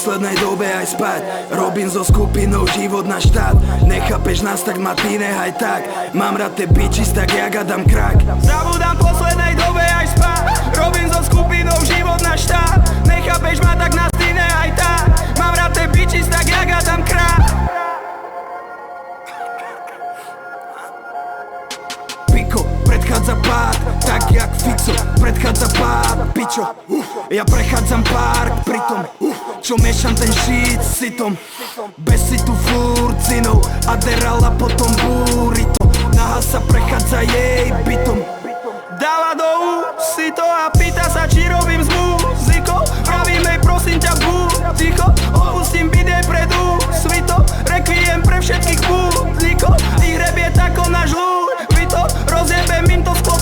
poslednej dobe aj spať. Robím zo skupinou život na štát. Nechápeš nás, tak ma ty nehaj tak. Mám rád te bitches, tak jak Adam Krak. Zabudám poslednej dobe aj spať. Robím zo skupinou život na štát. Nechápeš ma, tak nás ty nehaj tak. Mám rád te bitches, tak jak Adam Krak. Piko, predchádza pád, tak jak Fico. Predchádza pád, pičo. Ja prechádzam park, pritom čo miešam ten shit s sitom. Bez situ furt zinou, Adderall a potom burrito. Naha sa prechádza jej bytom. Dáva do sito a pýta sa, či robím s muzikou. Pravím jej, prosím ťa, buď ticho. Opustím bide predu svito. Requiem pre všetkých púdnikov. Ich rap je tako náš ľud. Vito, rozjebe minto sklo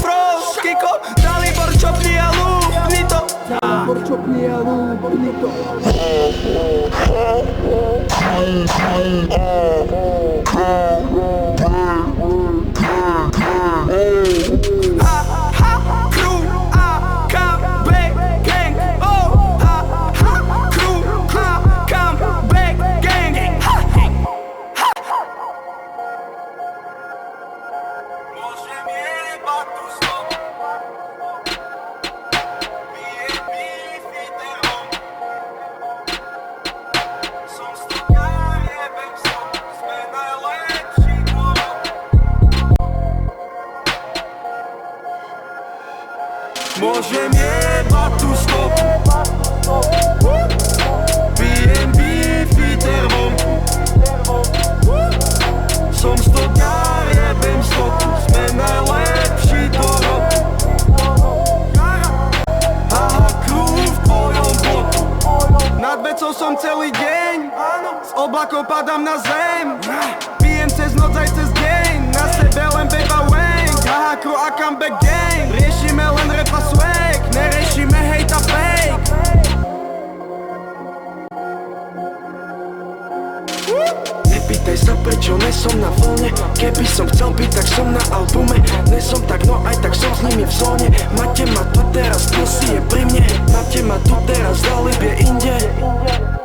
Kiko. Dalibor čopni a lúbni to. Dalibor čopni a lúbni to. Môžem jebať tú stopu. Pijem beefy termomku. Som stokár, jebem stopu. Sme najlepší do roku. Haha, crew v tvojom boku. Nad vecou som celý deň. Z oblakov padám na zem. Pijem cez noc aj cez deň. Na sebe len beba wang. Haha, crew a comeback gang. Riešime len rap a swag. Neriešime hate a fake. Nepýtaj sa, prečo nesom na vlne. Keby som chcel byť, tak som na albume. Nesom tak, no aj tak som s nimi v zóne. Máte ma tu teraz, pussy je pri mne. Máte ma tu teraz, zalib je inde.